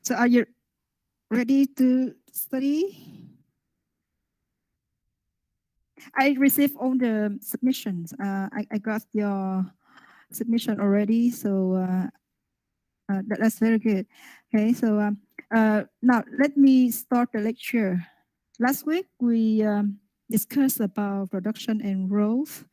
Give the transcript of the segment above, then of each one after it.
So are you ready to study? I received all the submissions. I got your submission already, so that's very good. Okay, so now let me start the lecture. Last week we discussed about production and growth,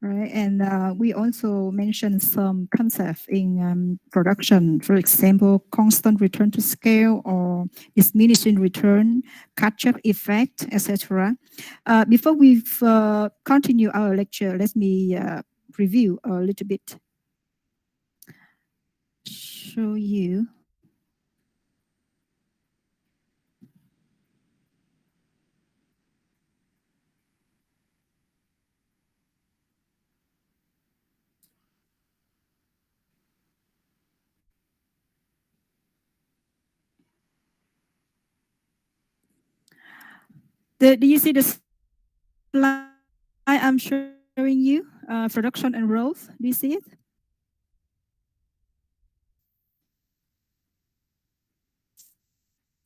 right? And we also mentioned some concepts in production, for example, constant return to scale or diminishing return, catch-up effect, etc. Before we continue our lecture, let me review a little bit. Show you. Do you see the slide I'm showing you? Production and growth. Do you see it?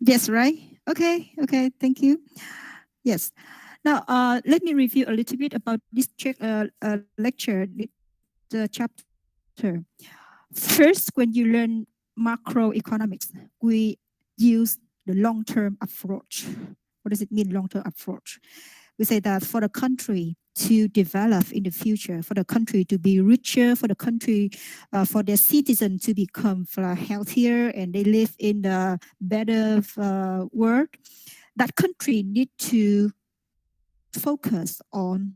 Yes, right? Okay, okay, thank you. Yes. Now, let me review a little bit about this lecture, the chapter. First, when you learn macroeconomics, we use the long-term approach. What does it mean, long-term approach? We say that for the country to develop in the future, for the country to be richer, for the country, for their citizens to become healthier and they live in a better world, that country need to focus on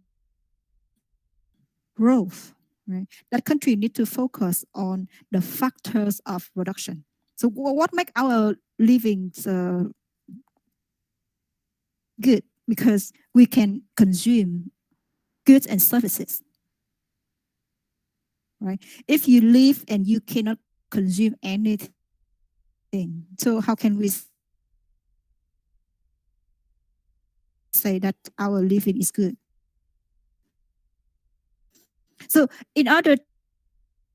growth. Right? That country need to focus on the factors of production. So what make our livings good? Because we can consume goods and services. Right? If you live and you cannot consume anything, so how can we say that our living is good? So in order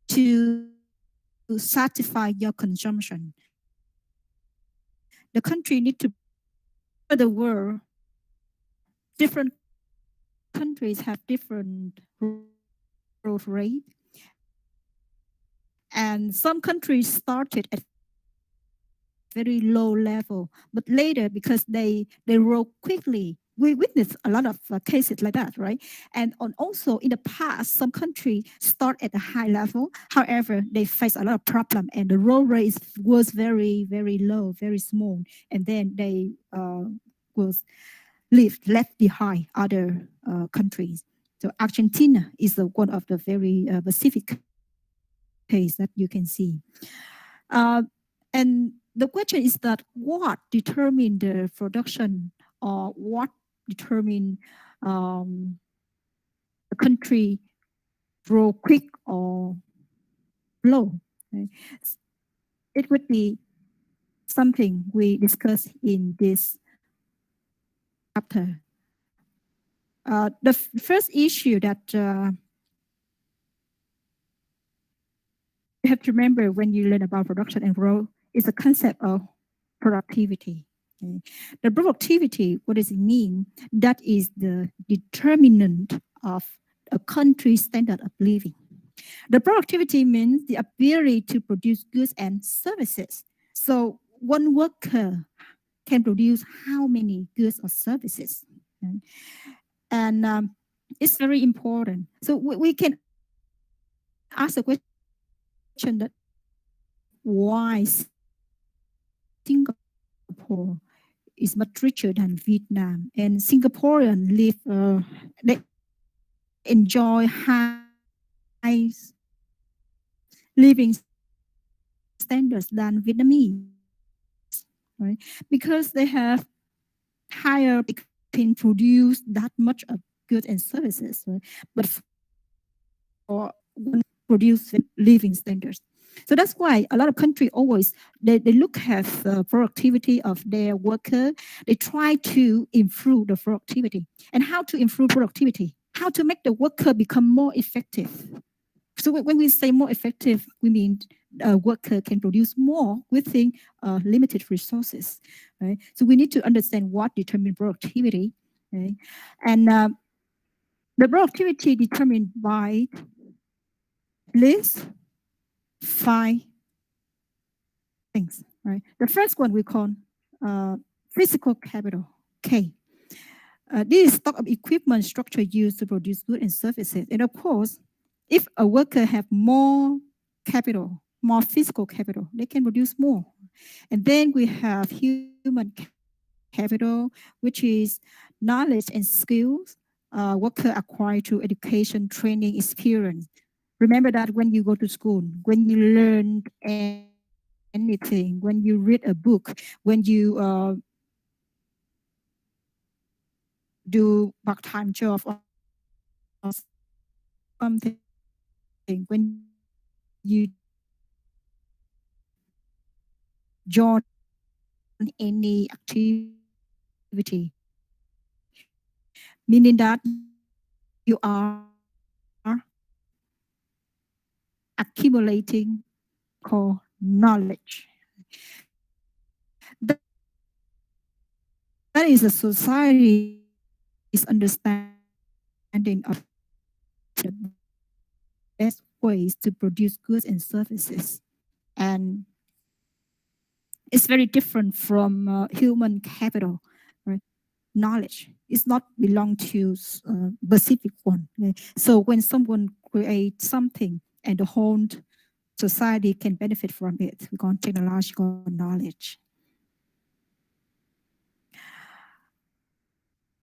to satisfy your consumption, the country need to, the world, different countries have different growth rate. And some countries started at very low level, but later because they grow quickly, we witness a lot of cases like that, right? And also in the past, some countries start at a high level. However, they face a lot of problem and the growth rate was very, very low, very small. And then they was left behind other countries. So Argentina is one of the very specific case that you can see. And the question is that what determine the production or what determine the country grow quick or slow? Right? It would be something we discuss in this chapter. The first issue that you have to remember when you learn about production and growth is the concept of productivity. Okay. The productivity, what does it mean? That is the determinant of a country's standard of living. The productivity means the ability to produce goods and services. So one worker can produce how many goods or services. Okay. And it's very important. So we can ask the question that why Singapore is much richer than Vietnam, and Singaporeans live, they enjoy high living standards than Vietnamese, right? Because they have higher, they can produce that much of goods and services, right? But for produce living standards. So that's why a lot of countries always, they look at the productivity of their worker. They try to improve the productivity. And how to improve productivity? How to make the worker become more effective? So when we say more effective, we mean a worker can produce more within limited resources, right? So we need to understand what determines productivity, right? And the productivity determined by list 5 things, right? The first one we call physical capital, K. This is stock of equipment structure used to produce goods and services. And of course, if a worker have more capital, more physical capital, they can produce more. And then we have human capital, which is knowledge and skills worker acquire through education, training, experience. Remember that when you go to school, when you learn anything, when you read a book, when you do part-time job or something, when you join any activity, meaning that you are accumulating core knowledge. That is a society's understanding of the best ways to produce goods and services. And it's very different from human capital, right? Knowledge is not belong to specific one. Okay? So when someone creates something and the whole society can benefit from it, we call technological knowledge.